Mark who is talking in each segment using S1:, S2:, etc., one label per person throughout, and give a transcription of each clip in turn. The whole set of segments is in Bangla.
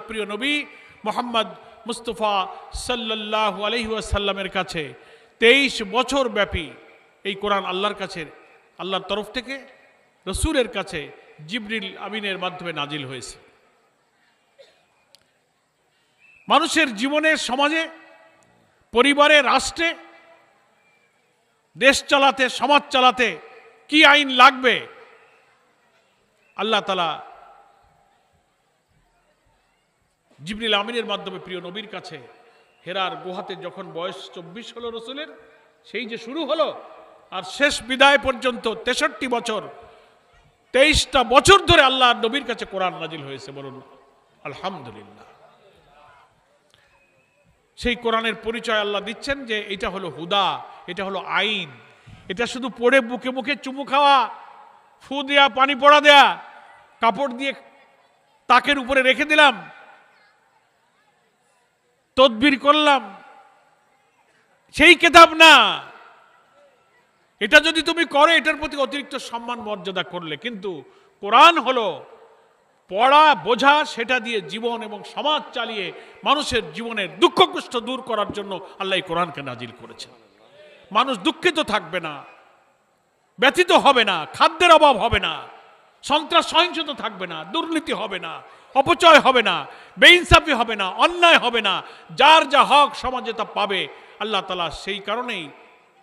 S1: প্রিয় নবী মুহাম্মদ মুস্তাফা সাল্লাল্লাহু আলাইহি ওয়াসাল্লামের কাছে 23 বছর ব্যাপী এই কোরআন আল্লাহর কাছে, আল্লাহর তরফ থেকে রসূলের কাছে জিবরিল আমিনের মাধ্যমে নাজিল হয়েছে। মানুষের জীবনে, সমাজে, পরিবারে, রাষ্ট্রে, দেশ চালাতে, সমাজ চালাতে কি আইন লাগবে আল্লাহ তাআলা জিবরিল আমিনের মাধ্যমে প্রিয় নবীর কাছে হেরার গুহাতে যখন বয়স 24 হলো রসূলের, সেই যে শুরু হলো আর শেষ বিদায় পর্যন্ত 63 বছর, 23টা বছর ধরে আল্লাহ নবীর কাছে কোরআন নাজিল হয়েছে। বলুন আলহামদুলিল্লাহ। সেই কোরআনের পরিচয় আল্লাহ দিচ্ছেন যে এটা হলো হুদা, এটা হলো আইন। এটা শুধু পড়ে বুকে মুখে চুমু খাওয়া, ফু দেয়া, পানি পড়া দেয়া, কাপড় দিয়ে তাকের উপরে রেখে দিলাম, তদবির করলাম, সেই কিতাব না। এটা যদি তুমি করো, এটার প্রতি অতিরিক্ত সম্মান মর্যাদা করলে। কিন্তু কোরআন হলো পড়া, বোঝা, সেটা দিয়ে জীবন এবং সমাজ চালিয়ে মানুষের জীবনের দুঃখ কষ্ট দূর করার জন্য আল্লাহ এই কোরআনকে নাজিল করেছেন। মানুষ দুঃখিত থাকবে না, ব্যথিত হবে না, খাদ্যের অভাব হবে না, সন্ত্রাস সহিংসতা থাকবে না, দুর্নীতি হবে না, অপচয় হবে না, বেইনসাফি হবে না, অন্যায় হবে না। যার যা হক সমাজে তা পাবে। আল্লাহ তাআলা সেই কারণেই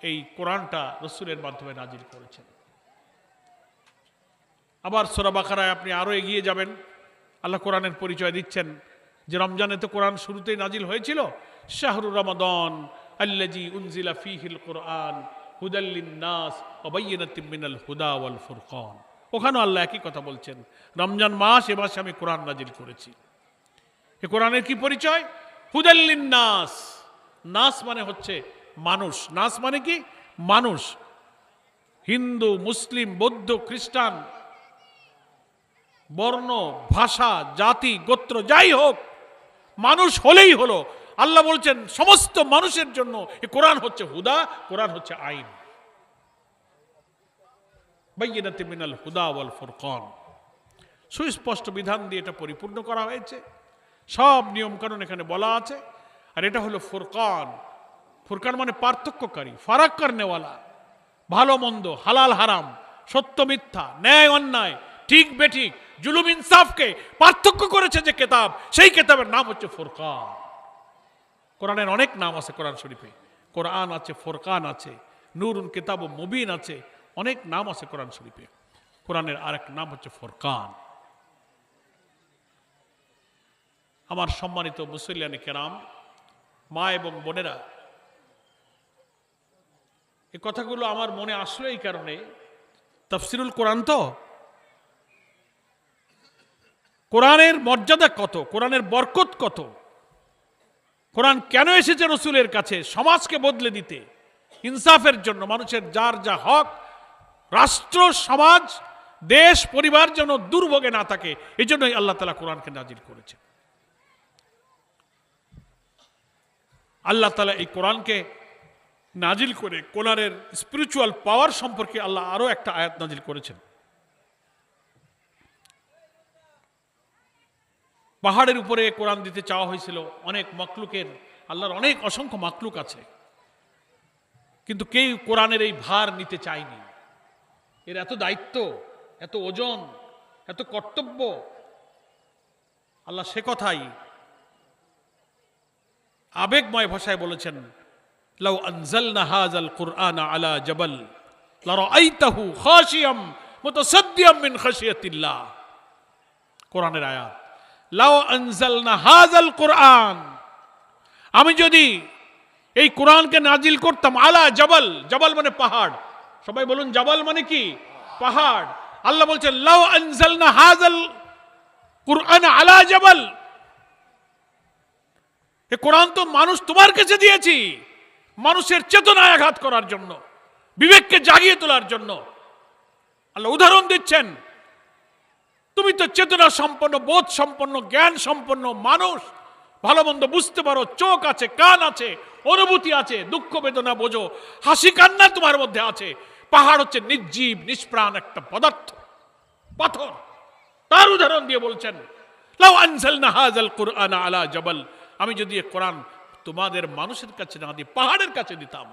S1: এই কোরআনটা রসূলের মাধ্যমে নাজিল করেছেন। আবার সূরা বাকারায় আপনি আরো এগিয়ে যাবেন, আল্লাহ কোরআনের পরিচয় দিচ্ছেন যে রমজানে তো কোরআন শুরুতেই নাজিল হয়েছিল। শাহরু রমাদান আল্লাযী উনজিলা ফীহিল কুরআন হুদাল লিন-নাস ওয়া বায়্যিনাতিম মিনাল হুদা ওয়াল ফুরকান। ওখানে আল্লাহ একই কথা বলছেন, রমজান মাস, এ মাসে আমি কোরআন নাজিল করেছি। এই কোরআনের কি পরিচয়? হুদাল লিন-নাস। নাস মানে হচ্ছে মানুষ। নাস মানে কি? মানুষ। হিন্দু, মুসলিম, বৌদ্ধ, খ্রিস্টান, বর্ণ, ভাষা, জাতি, গোত্র যাই হোক, মানুষ হলেই হলো। আল্লাহ বলছেন সমস্ত মানুষের জন্য এই কোরআন হচ্ছে হুদা, কোরআন হচ্ছে আইন। বায়্যিনাতিম মিনাল হুদা ওয়াল ফুরকান। সুস্পষ্ট বিধান দিয়ে এটা পরিপূর্ণ করা হয়েছে, সব নিয়ম কানুন এখানে বলা আছে। আর এটা হলো ফুরকান। ফুরকান মানে পার্থক্যকারী, ফারাক করনেওয়ালা। ভালো মন্দ, হালাল হারাম, সত্য মিথ্যা, ন্যায় অন্যায়, ঠিক বেঠিক, জুলুম ইনসাফকে পার্থক্য করেছে যে কিতাব, সেই কিতাবের নাম হচ্ছে ফুরকান। কোরআনের অনেক নাম আছে কোরআন শরীফে। কোরআন আছে, ফুরকান আছে, নূরুন কিতাব মুবিন আছে, অনেক নাম আছে কোরআন শরীফে। কোরআনের আরেক নাম হচ্ছে ফুরকান। আমার সম্মানিত মুসল্লিয়ানে কেরাম, মা এবং বোনেরা, এই কথাগুলো আমার মনে আসলো এই কারণে, তাফসিরুল কোরআন তো, কোরআনের মর্যাদা কত, কোরআনের বরকত কত, কোরআন কেন এসেছে রসূলের কাছে? সমাজকে বদলে দিতে, ইনসাফের জন্য, মানুষের যার যা হক, রাষ্ট্র, সমাজ, দেশ, পরিবার যেন দুর্ভোগে না থাকে, এই জন্যই আল্লাহ তাআলা কোরআনকে নাজিল করেছে। আল্লাহ তাআলা এই কোরআনকে নাজিল করে কোরআনের স্পিরিচুয়াল পাওয়ার সম্পর্কে আল্লাহ আরো একটা আয়াত নাজিল করেছেন। পাহাড়ের উপরে কোরআন দিতে চাওয়া হয়েছিল অনেক মাখলুকের, আল্লাহর অনেক অসংখ্য মাখলুক আছে, কিন্তু কেউ কোরআনের এই ভার নিতে চায়নি। এর এত দায়িত্ব, এত ওজন, এত কর্তব্য। আল্লাহ সে কথাই আবেগময় ভাষায় বলেছেন, লাউ আনজালনা হাযাল কুরআনা আলা জাবাল লারাআইতাহু খাশিয়াম মুতাসাদ্দিয়াম মিন খাশিয়াতিল্লাহ। কোরআনের আয়াত, লাউ আনজালনা হাযাল কুরআন, আমি যদি এই কোরআনকে নাজিল করতাম আলা জাবাল, জাবাল মানে পাহাড়, সবাই বলুন জাবাল মানে কি? পাহাড়। আল্লাহ বলছেন লাউ আনজালনা হাযাল কুরআন আলা জাবাল, এই কোরআন তো মানুষ তোমার কাছে দিয়েছি মানুষের চেতনায় আঘাত করার জন্য, বিবেককে জাগিয়ে তোলার জন্য। আল্লাহ উদাহরণ দিচ্ছেন, তুমি তো চেতনা সম্পন্ন, বোধ সম্পন্ন, জ্ঞান সম্পন্ন মানুষ, ভালো মন্দ বুঝতে পারো, চোখ আছে, কান আছে, অনুভূতি আছে, দুঃখ বেদনা বোঝো, হাসি কান্না তোমার মধ্যে আছে। পাহাড় হচ্ছে নির্জীব নিষ্প্রাণ একটা পদার্থ, পাথর। তার উদাহরণ দিয়ে বলছেন লাউ আনজালনা হাযাল কুরআনা আলা জাবাল, আমি যদি এই কোরআন তোমাদের মানুষের কাছে না দিয়ে পাহাড়ের কাছে দিতাম,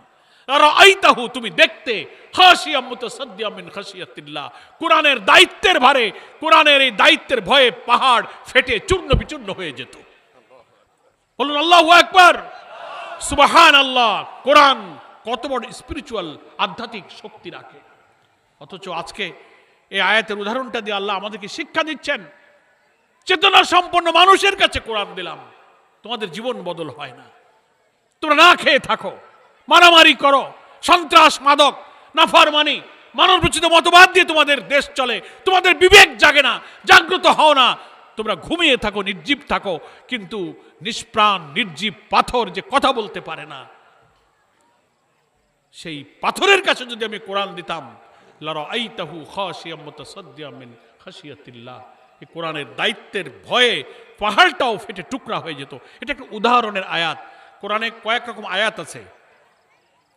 S1: রাআইতাহু, তুমি দেখতে, খাশিয়াম মুতাসাদ্দিয়াম মিন খাশিয়াতিল্লাহ, কোরআনের দায়িত্বের ভারে, কোরআনের এই দায়িত্বের ভয়ে পাহাড় ফেটে চূর্ণ বিচূর্ণ হয়ে যেত। বলুন আল্লাহু আকবার, সুবহানাল্লাহ। কোরআন কত বড় স্পিরিচুয়াল, আধ্যাত্মিক শক্তি রাখে। অথচ আজকে এই আয়াতের উদাহরণটা দিয়ে আল্লাহ আমাদেরকে শিক্ষা দিচ্ছেন, চেতনা সম্পন্ন মানুষের কাছে কোরআন দিলাম, তোমাদের জীবন বদল হয় না, তোমরা না খেয়ে থাকো, মারামারি করো, সন্ত্রাস, মাদক, নাফরমানি, মানবরচিত মতবাদ দিয়ে তোমাদের দেশ চলে, তোমাদের বিবেক জাগে না, জাগ্রত হও না, তোমরা ঘুমিয়ে থাকো, নির্জীব থাকো। কিন্তু নিষ্প্রাণ নির্জীব পাথর যে কথা বলতে পারে না, সেই পাথরের কাছে যদি আমি কোরআন দিতাম, লারাআইতাহু খাশিয়াম মুতাসাদ্দিয়াম মিন খাশিয়াতিল্লাহ, এই কোরআনের দায়িত্বের ভয়ে পাহাড়টাও ফেটে টুকরা হয়ে যেত। এটা একটা উদাহরণের আয়াত। কোরআনে কয়েক রকম আয়াত আছে,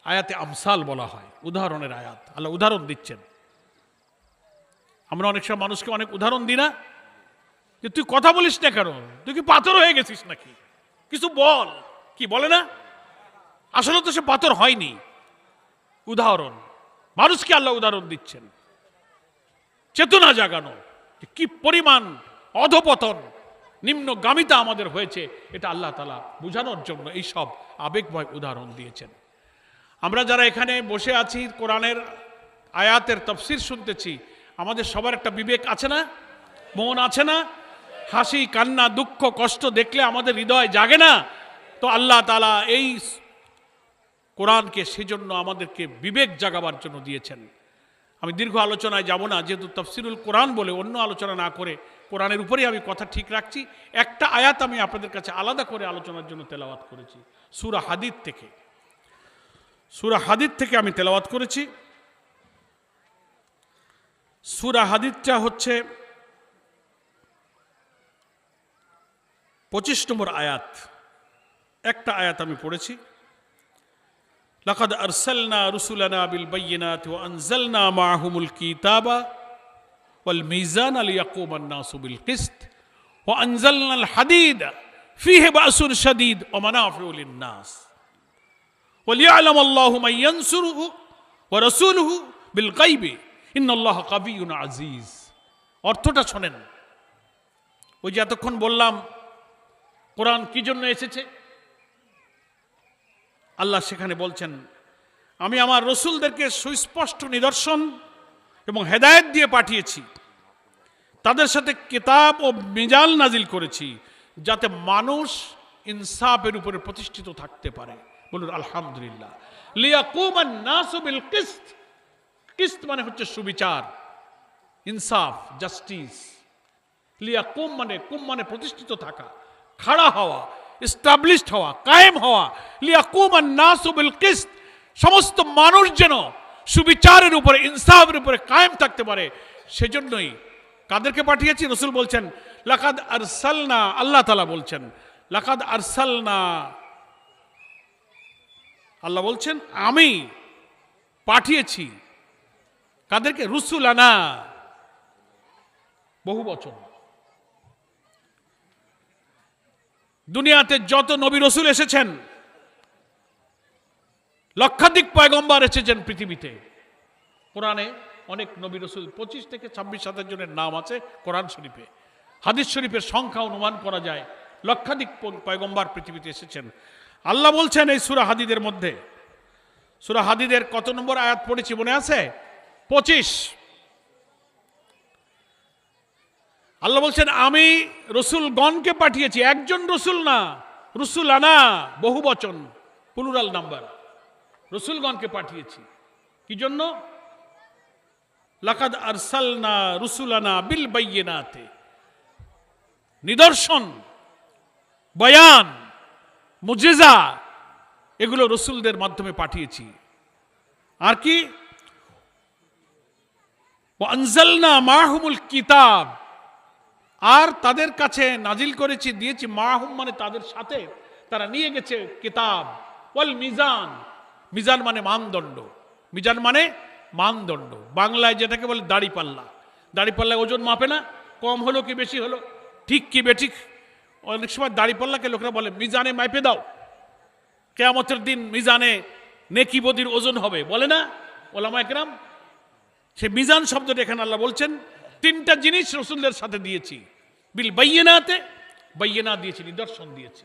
S1: আয়াতে আমসাল বলা হয়, উদাহরণের আয়াত। আল্লাহ উদাহরণ দিচ্ছেন। আমরা অনেক সময় মানুষকে অনেক উদাহরণ দিই না, যে তুই কথা বলিস না কেন, তুই কি পাথর হয়ে গেছিস নাকি, কিছু বল, কি বলে না? আসলে তো সে পাথর হয়নি। উদাহরণ, মানুষকে আল্লাহ উদাহরণ দিচ্ছেন, চেতনা জাগানো, কি পরিমাণ অধপতন, নিম্নগামিতা আমাদের হয়েছে, এটা আল্লাহ তাআলা বোঝানোর জন্য এই সব আবেগময় উদাহরণ দিয়েছেন। আমরা যারা এখানে বসে আছি, কোরআনের আয়াতের তাফসীর শুনতেছি, আমাদের সবার একটা বিবেক আছে না, মন আছে না? হাসি, কান্না, দুঃখ, কষ্ট দেখলে আমাদের হৃদয় জাগে না? তো আল্লাহ তাআলা এই কোরআনকে সেজন্য আমাদেরকে বিবেক জাগাবার জন্য দিয়েছেন। আমি দীর্ঘ আলোচনায় যাব না, যেহেতু তাফসীরুল কোরআন বলে অন্য আলোচনা না করে কোরআনের উপরেই আমি কথা ঠিক রাখছি। একটা আয়াত আমি আপনাদের কাছে আলাদা করে আলোচনার জন্য তেলাওয়াত করেছি, সূরা হাদীদ থেকে। সূরা হাদীদ থেকে আমি তেলাওয়াত করেছি। সূরা হাদীদটা হচ্ছে 25 নম্বর আয়াত। একটা আয়াত আমি পড়েছি, লাকাদ আরসালনা রুসুলানা বিল বাইয়িনাতি ওয়া আনজালনা মাআহুমুল কিতাবা ওয়াল মিজানা লিয়াকুমান নাসু বিল কিসত ওয়া আনজালনাল হাদীদ ফীহি বা'সুন শাদীদ ওয়া মানাফিউ লিন-নাস ওয়া লিয়া'লামাল্লাহু মান ইয়ানসুরুহু ওয়া রাসূলুহু বিল গায়বি ইন্নাল্লাহা কাবিয়্যুন আজিজ। অর্থটা শোনেন। ওই যে এতক্ষণ বললাম কোরআন কি জন্য এসেছে, আল্লাহ সেখানে বলছেন, আমি আমার রসুলদেরকে সুস্পষ্ট নিদর্শন এবং হেদায়েত দিয়ে পাঠিয়েছি, তাদের সাথে কিতাব ও মিজান নাজিল করেছি, যাতে মানুষ ইনসাফের উপরে প্রতিষ্ঠিত থাকতে পারে। বলুন আলহামদুলিল্লাহ। লিয়াকুমান নাসু বিল কিসত, কিসত মানে হচ্ছে সুবিচার, ইনসাফ, জাস্টিস। লিয়াকুম মানে, কুম মানে প্রতিষ্ঠিত থাকা, খাড়া হওয়া, এস্টাবলিশড হওয়া, কায়েম হওয়া। লিয়াকুমান নাসু বিল কিসত, সমস্ত মানুষ যেন সুবিচারের উপরে, ইনসাফের উপরে কায়েম থাকতে পারে। সেজন্যই কাদেরকে পাঠিয়েছি? রাসূল বলছেন লাকাদ আরসালনা, আল্লাহ তাআলা বলছেন লাকাদ আরসালনা, আল্লাহ বলছেন আমি পাঠিয়েছি কাদেরকে? রুসুলানা, বহু বচন। দুনিয়াতে যত নবী রসুল এসেছেন, লক্ষাধিক পয়গম্বর এসেছেন পৃথিবীতে। কোরআনে অনেক নবী রসুল, 25 থেকে 26,000 জনের নাম আছে কোরআন শরীফে। হাদিস শরীফের সংখ্যা অনুমান করা যায়, লক্ষাধিক পয়গম্বর পৃথিবীতে এসেছেন। আল্লাহ বলছেন এই সূরা হাদীদের মধ্যে, সূরা হাদীদের কত নম্বর আয়াত পড়েছি মনে আছে? 25। আল্লাহ বলছেন আমি রসুলগণকে পাঠিয়েছি, একজন রসুল না, রুসুলানা বহু বচন, প্লুরাল নাম্বার। রসুলগণকে পাঠিয়েছি কি জন্য? লাকাদ আরসালনা রুসুলানা বিল বাইয়িনাতি, নিদর্শন, বয়ান, মুজিজা, এগুলো রসুলদের মাধ্যমে পাঠিয়েছি। আর কি? ওয়া আনজালনা মাআহুমুল কিতাব, আর তাদের কাছে নাজিল করেছি, দিয়েছি, মাহুম মানে তাদের সাথে, তারা নিয়ে গেছে কিতাব। ওয়াল মিজান, মিজান মানে মানদণ্ড, মিজান মানে মানদণ্ড। বাংলায় যেটাকে বলে দাড়িপাল্লা। দাড়িপাল্লায় ওজন মাপে না, কম হলো কি বেশি হলো, ঠিক কি বেঠিক অনেক সময় দাঁড়িপাল্লাকে লোকেরা বলে মিজানে মাইপে দাও, কিয়ামতের দিন মিজানে নেকি বদির ওজন হবে, বলে না ওলামা একরাম। সে মিজান শব্দটা এখানে আল্লাহ বলছেন তিনটা জিনিস রসুলদের সাথে দিয়েছি, বিল বাইয়িনাতে, বাইয়িনা দিয়েছি, নিদর্শন দিয়েছি,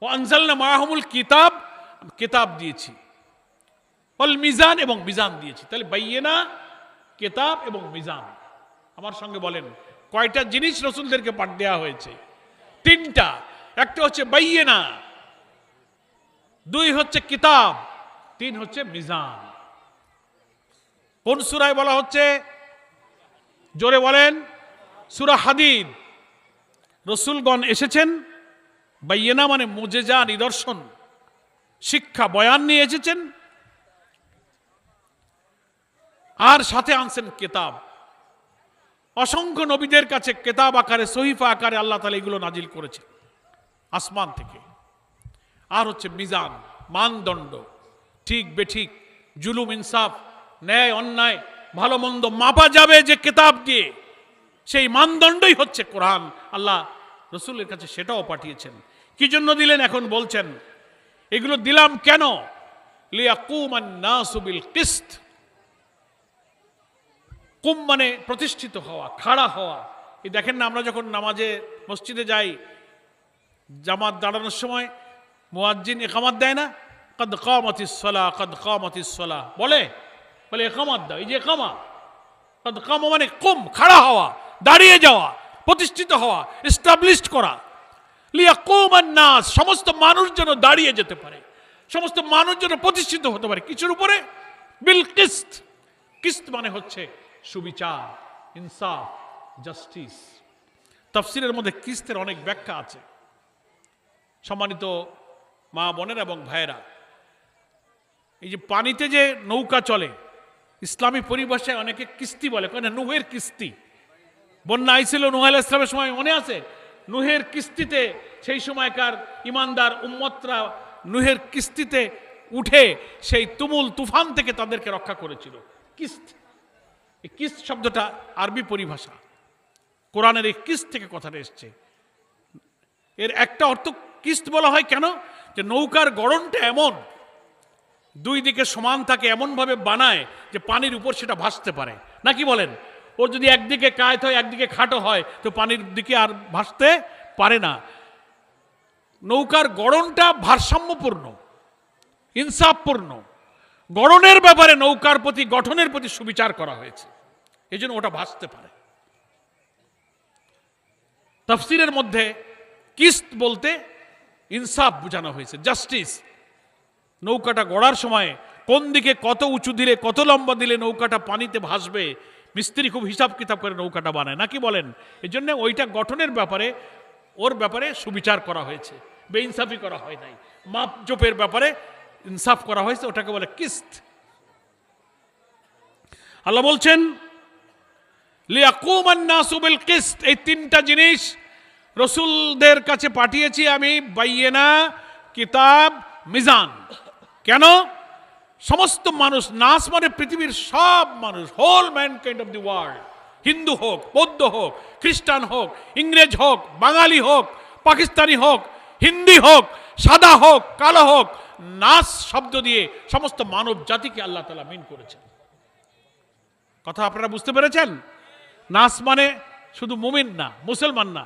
S1: ও আনজালনা মাআহুমুল কিতাব, কিতাব দিয়েছি, ওয়াল মিজান, এবং মিজান দিয়েছি। তাহলে বাইয়িনা, কিতাব এবং মিজান। আমার সঙ্গে বলেন কয়টা জিনিস রসুলদেরকে পাঠ দেওয়া হয়েছে? তিনটা। একটা হচ্ছে বাইয়িনা, দুই হচ্ছে কিতাব, তিন হচ্ছে মিজান। কোন সূরায় বলা হচ্ছে? জোরে বলেন। সূরা হাদীদ। রসুলগণ এসেছেন, বাইয়িনা মানে মুজেজা, নিদর্শন, শিক্ষা, বয়ান নিয়ে এসেছেন, আর সাথে আনছেন কিতাব। অসংখ্য নবীদের কাছে কিতাব আকারে, সহিফা আকারে আল্লাহ তাআলা এগুলো নাজিল করেছেন আসমান থেকে। আর হচ্ছে মিজান, মানদণ্ড, ঠিক বেঠিক, জুলুম ইনসাফ, ন্যায় অন্যায়, ভালো মন্দ মাপা যাবে যে কিতাব দিয়ে, সেই মানদণ্ডই হচ্ছে কোরআন। আল্লাহ রসুলের কাছে সেটাও পাঠিয়েছেন। কি জন্য দিলেন? এখন বলছেন এগুলো দিলাম কেন? লিয়াকুমান নাসু বিল কিসত। কুম মানে প্রতিষ্ঠিত হওয়া, খাড়া হওয়া। এই দেখেন না, আমরা যখন নামাজে মসজিদে যাই, জামাত দাঁড়ানোর সময় মুয়াজ্জিন ইকামত দেয় না, কদ কামাতিস সালাহ, কদ কামাতিস সালাহ বলে, বলে ইকামত দাও। এই যে ইকামা, কদ কামা মানে কুম, খাড়া হওয়া, দাঁড়িয়ে যাওয়া, প্রতিষ্ঠিত হওয়া, এস্টাবলিশড করা। লিয়াকুমান নাস, সমস্ত মানুষ যেন দাঁড়িয়ে যেতে পারে, সমস্ত মানুষ যেন প্রতিষ্ঠিত হতে পারে। কিছুর উপরে? বিল কিসত। কিসত মানে হচ্ছে সুবিচার, ইনসাফ, জাস্টিস। তাফসীরের মধ্যে কিস্তের অনেক ব্যাখ্যা আছে। সম্মানিত মা বোনেরা এবং ভাইয়েরা, এই যে পানিতে যে নৌকা চলে, ইসলামী পরিভাষায় অনেকে কিস্তি বলে, কেন? নুহের কিস্তি। বন্যা আইছিল নূহ আলাইহিস সালামের সময়, মনে আছে? নুহের কিস্তিতে সেই সময়কার ইমানদার উম্মতরা নুহের কিস্তিতে উঠে সেই তুমুল তুফান থেকে তাদেরকে রক্ষা করেছিল। কিস্ত, এই কিস্ত শব্দটা আরবি পরিভাষা, কোরআনের এই কিস্ত থেকে কথাটা এসছে। এর একটা অর্থ কিস্ত বলা হয় কেন? যে নৌকার গড়নটা এমন, দুই দিকে সমান থাকে, এমনভাবে বানায় যে পানির উপর সেটা ভাসতে পারে। নাকি বলেন? ওর যদি একদিকে কায়ত হয়, একদিকে খাটো হয়, তো পানির দিকে আর ভাসতে পারে না। নৌকার গড়নটা ভারসাম্যপূর্ণ, ইনসাফপূর্ণ। গড়নের ব্যাপারে নৌকার প্রতি, গঠনের প্রতি সুবিচার করা হয়েছে, এই জন্য ওটা ভাসতে পারে। তাফসীরের মধ্যে কিস্ত বলতে ইনসাফ বোঝানো হয়েছে, জাস্টিস। নৌকাটা গড়ার সময় কোন দিকে কত উঁচু দিলে, কত লম্বা দিলে নৌকাটা পানিতে ভাসবে, মিস্ত্রি খুব হিসাব কিতাব করে নৌকাটা বানায়। নাকি বলেন? এই জন্য ওইটা গঠনের ব্যাপারে, ওর ব্যাপারে সুবিচার করা হয়েছে, বেইনসাফি করা হয় নাই। মাপজোপের ব্যাপারে ইনসাফ করা হয়েছে, ওটাকে বলে কিস্ত। আল্লাহ বলছেন লিয়াকুমান নাসু বিল কিসত। এই তিনটা জিনিস রসুলদের কাছে পাঠিয়েছি আমি, বাইয়িনা, কিতাব, মিজান। কেন? সমস্ত মানুষ, নাস মানে পৃথিবীর সব মানুষ, whole mankind of the world, হিন্দু হোক, বৌদ্ধ হোক, খ্রিস্টান হোক, ইংরেজ হোক, বাঙালি হোক, পাকিস্তানি হোক, হিন্দি হোক, সাদা হোক, কালো হোক, নাস শব্দ দিয়ে সমস্ত মানব জাতিকে আল্লাহ তাআলা মিন করেছেন। কথা আপনারা বুঝতে পেরেছেন? নাস মানে শুধু মুমিন না, মুসলমান না।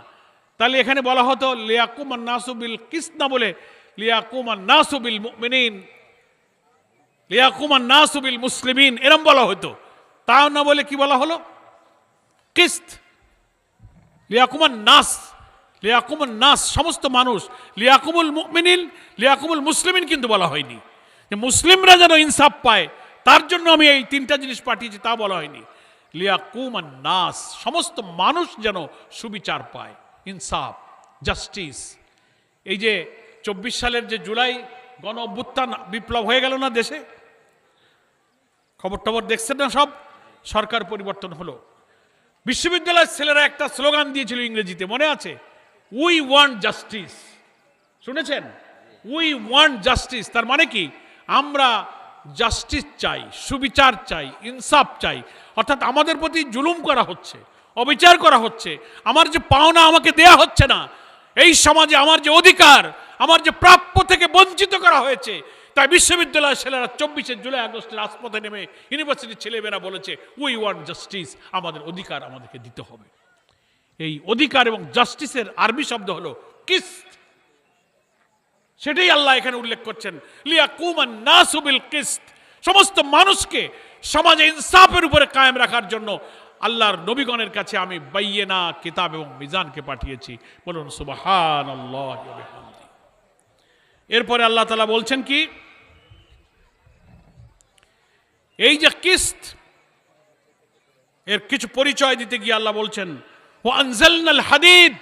S1: তাহলে এখানে বলা হতো লিয়াকুমান নাসু বিল কিসত না বলে লিয়াকুমান নাসু বিল মুমিনিন, লিয়াকুমান নাসু বিল মুসলিমিন, এরম বলা হতো। তাও না বলে কি বলা হলো? কিসত। লিয়াকুমান নাস, লিয়াকুমান নাস সমস্ত মানুষ, লিয়াকুমুল মুমিনিন, লিয়াকুমুল মুসলিমিন কিন্তু বলা হয়নি। যে মুসলিমরা যেন ইনসাফ পায় তার জন্য আমি এই তিনটা জিনিস পাঠিয়েছি, তা বলা হয়নি। লিয়াকুমান নাস, সমস্ত মানুষ যেন সুবিচার পায়, ইনসাফ, জাস্টিস। এই যে 24 সালের যে জুলাই গণ অভ্যুত্থান, বিপ্লব হয়ে গেল না দেশে, খবর টবর দেখছেন না সব? সরকার পরিবর্তন হলো, বিশ্ববিদ্যালয়ের ছেলেরা একটা স্লোগান দিয়েছিল ইংরেজিতে, মনে আছে? We want justice. শুনেছেন? We want justice. তার মানে কি? আমরা জাস্টিস চাই, সুবিচার চাই, ইনসাফ চাই। অর্থাৎ আমাদের প্রতি জুলুম করা হচ্ছে, অবিচার করা হচ্ছে, আমার যে পাওনা আমাকে দেয়া হচ্ছে না, এই সমাজে আমার যে অধিকার, আমার যে প্রাপ্য থেকে বঞ্চিত করা হয়েছে। তাই বিশ্ববিদ্যালয়ের ছেলেরা 24শে জুলাই আগস্টে রাজপথে নেমে ইউনিভার্সিটির ছেলেমেয়েরা বলেছে উই ওয়ান্ট জাস্টিস, আমাদের অধিকার আমাদেরকে দিতে হবে। এই অধিকার এবং জাস্টিসের আরবি শব্দ হলো কিস্ত। সেটাই আল্লাহ এখানে উল্লেখ করছেন, লিয়াকুমান নাসু বিল কিস্ত, সমস্ত মানুষকে সমাজে ইনসাফের উপরে কায়েম রাখার জন্য আল্লাহর নবীগণের কাছে আমি বাইয়িনা কিতাব এবং মিজানকে পাঠিয়েছি। বলুন সুবহানাল্লাহ ওয়া বিহামদি। এরপরে আল্লাহ তাআলা বলছেন কি, এই যে কিস্ত, এর কিছু পরিচয় দিতে গিয়ে আল্লাহ বলছেন ওয়া আনজালনাল হাদিদ,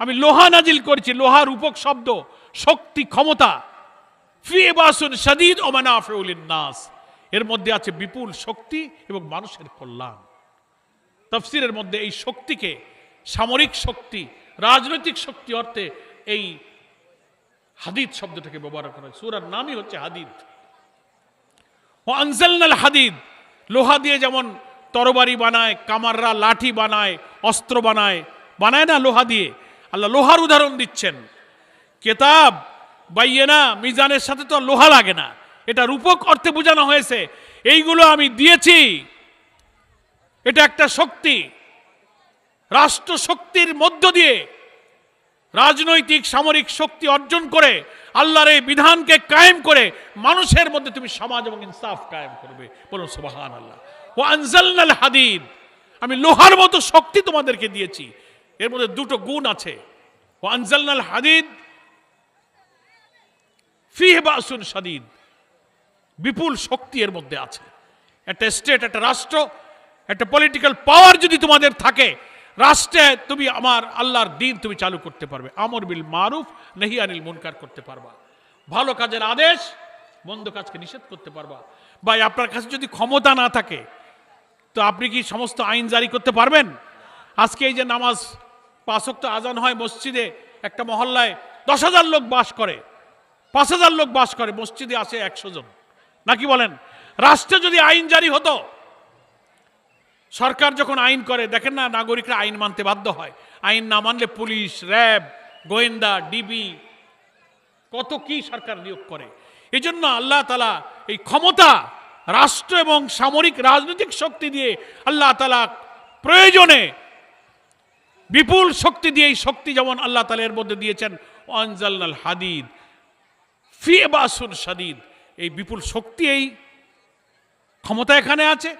S1: আমি লোহা নাজিল করেছি। লোহার রূপক শব্দ শক্তি, ক্ষমতা। ফি বাসুন শাদীদ ওয়া মানাফিউ লিন-নাস, এর মধ্যে আছে বিপুল শক্তি এবং মানুষের কল্যাণ। তাফসীরের মধ্যে এই শক্তিকে সামরিক শক্তি, রাজনৈতিক শক্তি অর্থে এই হাদিদ শব্দটাকে ব্যবহার করা হয়। সূরার নামই হচ্ছে হাদিদ। ওয়া আনজালনাল হাদিদ, লোহা দিয়ে যেমন তরবারি বানায়, কামাররা লাঠি বানায়, অস্ত্র বানায়, বানায় না লোহা দিয়ে, আল্লাহ লোহার উদাহরণ দিচ্ছেন। কিতাব বাইয়িনা মিজানের সাথে তো লোহা লাগে না, এটা রূপক অর্থে বোঝানো হয়েছে। এইগুলো আমি দিয়েছি, এটা একটা শক্তি। রাষ্ট্র শক্তির মধ্য দিয়ে রাজনৈতিক সামরিক শক্তি অর্জন করে আল্লাহর এই বিধানকে কায়েম করে মানুষের মধ্যে তুমি সমাজ এবং ইনসাফ কায়েম করবে। বলুন সুবহানাল্লাহ। ওয়া আনজালনাল হাদিদ, আমি লোহার মতো শক্তি তোমাদেরকে দিয়েছি। এর মধ্যে দুটো গুণ আছে। ওয়া আনজালনাল হাদিদ ফিহি বাসুন শাদীদ, বিপুল শক্তি এর মধ্যে আছে। একটা স্টেট, একটা রাষ্ট্র, একটা পলিটিক্যাল পাওয়ার যদি তোমাদের থাকে, রাষ্ট্রে তুমি আমার আল্লাহর দ্বীন তুমি চালু করতে পারবে। আমর বিল মারুফ নাহি আনিল মুনকার করতে পারবা, ভালো কাজের আদেশ, মন্দ কাজকে নিষেধ করতে পারবা। ভাই, আপনার কাছে যদি ক্ষমতা না থাকে তো আপনি কি সমস্ত আইন জারি করতে পারবেন? আজকে এই যে নামাজ 5 ওয়াক্ত আজান হয় মসজিদে, একটা মহল্লায় 10,000 লোক বাস করে, 5,000 লোক বাস করে, মসজিদে আসে 100 জন, নাকি বলেন? রাষ্ট্রে যদি আইন জারি হতো, সরকার যখন আইন করে, দেখেন না নাগরিকরা আইন মানতে বাধ্য হয়, আইন না মানলে পুলিশ, র্যাব, গোয়েন্দা, ডিবি, কত কি সরকার নিয়োগ করে। এই জন্য আল্লাহ তাআলা এই ক্ষমতা, রাষ্ট্র এবং সামরিক রাজনৈতিক শক্তি দিয়ে আল্লাহ তাআলা প্রয়োজনে বিপুল শক্তি দিয়ে, এই শক্তি যেমন আল্লাহ তাআলা এর মধ্যে দিয়েছেন আনজালনাল হাদিদ ফি বাসুন শাদীদ, এই বিপুল শক্তি, এই ক্ষমতা এখানে আছে।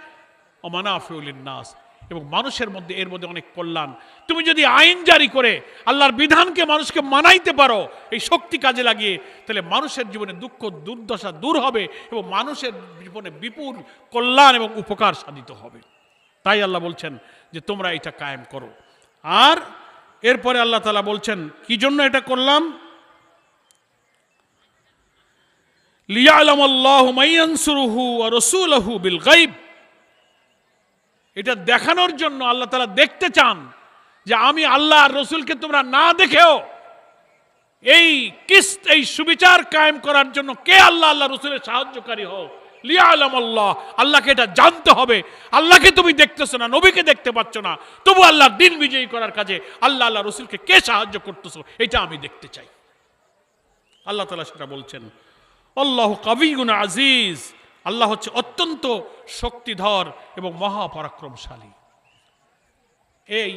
S1: ওয়া মানাফিউ লিন-নাস, এবং মানুষের মধ্যে এর মধ্যে অনেক কল্যাণ। তুমি যদি আইন জারি করে আল্লাহর বিধানকে মানুষকে মানাইতে পারো এই শক্তি কাজে লাগিয়ে, তাহলে মানুষের জীবনে দুঃখ দুর্দশা দূর হবে এবং মানুষের জীবনে বিপুল কল্যাণ এবং উপকার সাধিত হবে। তাই আল্লাহ বলছেন যে তোমরা এটা কায়েম করো। আর এরপরে আল্লাহ তাআলা বলছেন কি জন্য এটা করলাম, লিয়ালামাল্লাহু মাইয়ানসুরুহু ওয়া রাসূলুহু বিল গায়ব, এটা দেখানোর জন্য আল্লাহ তাআলা দেখতে চান যে আমি আল্লাহ আর রসুলকে তোমরা না দেখেও এই কিস্ত, এই সুবিচার কায়েম করার জন্য কে আল্লাহ আল্লাহ রসুলের সাহায্যকারী হও। লিয়ালামাল্লাহ, আল্লাহকে এটা জানতে হবে। আল্লাহকে তুমি দেখতেছো না, নবীকে দেখতে পাচ্ছ না, তবু আল্লাহর দিন বিজয়ী করার কাজে আল্লাহ আল্লাহ রসুলকে কে সাহায্য করতেছো, এটা আমি দেখতে চাই। আল্লাহ তাআলা সেটা বলছেন। আল্লাহু কাবিয়্যুন আজিজ, আল্লাহ হচ্ছে অত্যন্ত শক্তিধর এবং মহাপরাক্রমশালী। এই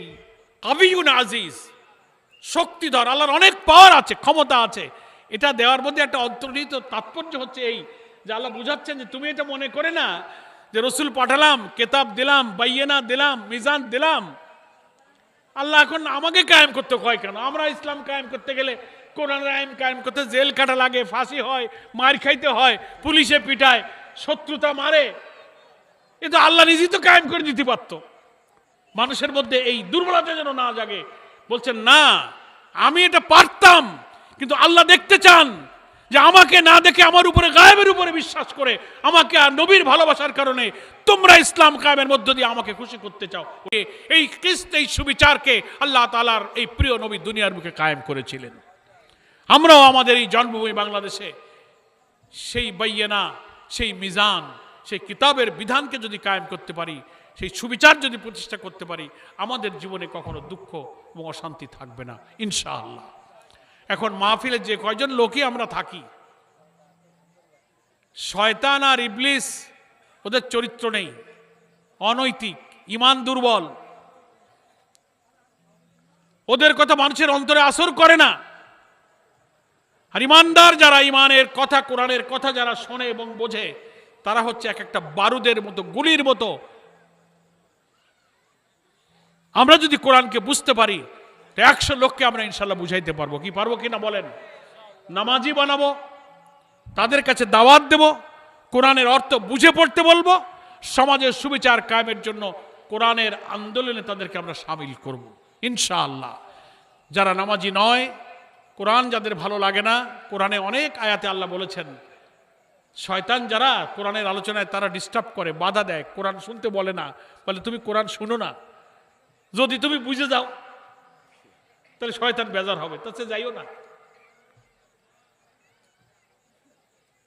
S1: কাবিয়্যুন আজিজ, শক্তিধর, আল্লাহর অনেক পাওয়ার আছে, ক্ষমতা আছে। এটা দেওয়ার মধ্যে একটা অন্তর্নিহিত তাৎপর্য হচ্ছে এই যে আল্লাহ বুঝাচ্ছেন যে তুমি এটা মনে করে না যে রসুল পাঠালাম, কেতাব দিলাম, বাইয়িনা দিলাম, মিজান দিলাম, আল্লাহ এখন আমাকে কায়েম করতে কয় কেন? আমরা ইসলাম কায়েম করতে গেলে, কোরআনের আইন কায়েম করতে জেল কাটা লাগে, ফাঁসি হয়, মার খাইতে হয়, পুলিশে পিটায়, শত্রুতা মারে। এ তো আল্লাহ নিজেই তো কায়েম করে দিতে পারত। মানুষের মধ্যে এই দুর্বলতা যেন না জাগে। বলছেন না, আমি এটা পারতাম, কিন্তু আল্লাহ দেখতে চান যে আমাকে না দেখে আমার উপরে, গায়েবের উপরে বিশ্বাস করে আমাকে আর নবীর ভালোবাসার কারণে তোমরা ইসলাম কায়েমের মধ্য দিয়ে আমাকে খুশি করতে চাও। এই কিস্ত, এই সুবিচারকে আল্লাহ তাআলার এই প্রিয় নবী দুনিয়ার মুখে কায়েম করেছিলেন। আমরাও আমাদের এই জন্মভূমি বাংলাদেশে সেই বাইয়িনা, সেই মিজান, সেই কিতাবের বিধানকে যদি কায়েম করতে পারি, সেই সুবিচার যদি প্রতিষ্ঠা করতে পারি, আমাদের জীবনে কখনো দুঃখ এবং অশান্তি থাকবে না ইনশাআল্লাহ। এখন মাহফিলে যে কয়জন লোকই আমরা থাকি, শয়তান আর ইবলিস ওদের চরিত্র নেই, অনৈতিক, ঈমান দুর্বল, ওদের কথা মানুষের অন্তরে আসর করে না। আর ঈমানদার যারা, ঈমানের কথা, কোরআনের কথা যারা শোনে এবং বোঝে, তারা হচ্ছে এক একটা বারুদের মতো, গুলির মতো। আমরা যদি কোরআনকে বুঝতে পারি, তো 100 লোককে আমরা ইনশাল্লাহ বুঝাইতে পারবো। কি পারবো কিনা বলেন? নামাজি বানাবো, তাদের কাছে দাওয়াত দেব, কোরআনের অর্থ বুঝে পড়তে বলবো, সমাজের সুবিচার কায়েমের জন্য কোরআনের আন্দোলনে তাদেরকে আমরা সামিল করব ইনশাআল্লাহ। যারা নামাজি নয়, কোরআন যাদের ভালো লাগে না, কোরআনে অনেক আয়াতে আল্লাহ বলেছেন, শয়তান যারা কোরআনের আলোচনায় তারা ডিস্টার্ব করে, বাধা দেয়, কোরআন শুনতে বলে না, বলে তুমি কোরআন শুনো না, যদি তুমি বুঝে যাও তাহলে শয়তান বেজার হবে, তাতে যাইও না।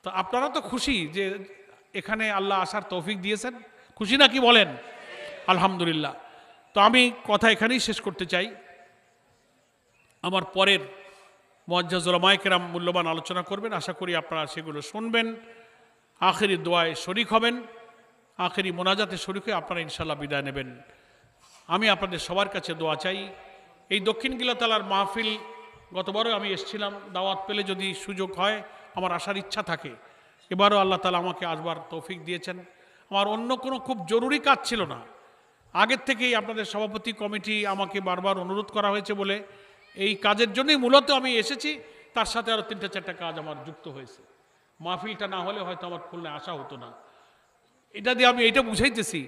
S1: তো আপনারা তো খুশি যে এখানে আল্লাহ আসার তৌফিক দিয়েছেন, খুশি না কি বলেন? আলহামদুলিল্লাহ। তো আমি কথা এখানেই শেষ করতে চাই। আমার পরের মুআজ্জাজ উলামায়ে কেরাম মূল্যবান আলোচনা করবেন, আশা করি আপনারা সেগুলো শুনবেন, আখেরি দোয়ায় শরিক হবেন, আখেরি মোনাজাতে শরিক হয়ে আপনারা ইনশাল্লাহ বিদায় নেবেন। আমি আপনাদের সবার কাছে দোয়া চাই। এই দক্ষিণ গিলাতলার মাহফিল গতবারও আমি এসেছিলাম, দাওয়াত পেলে যদি সুযোগ হয় আমার আসার ইচ্ছা থাকে। এবারও আল্লাহ তাআলা আমাকে আসবার তৌফিক দিয়েছেন। আমার অন্য কোনো খুব জরুরি কাজ ছিল না, আগের থেকেই আপনাদের সভাপতি কমিটি আমাকে বারবার অনুরোধ করা হয়েছে বলে এই কাজের জন্যই মূলত আমি এসেছি। তার সাথে আরও 3-4টা কাজ আমার যুক্ত হয়েছে। মাহফিলটা না হলে হয়তো আমার খুলনায় আসা হতো না। এটা দিয়ে আমি এইটা বুঝাইতেছি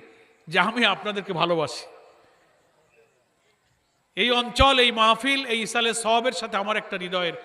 S1: যে আমি আপনাদেরকে ভালোবাসি। এই অঞ্চল, এই মাহফিল, এই ইসালে সওয়াবের সাথে আমার একটা হৃদয়ের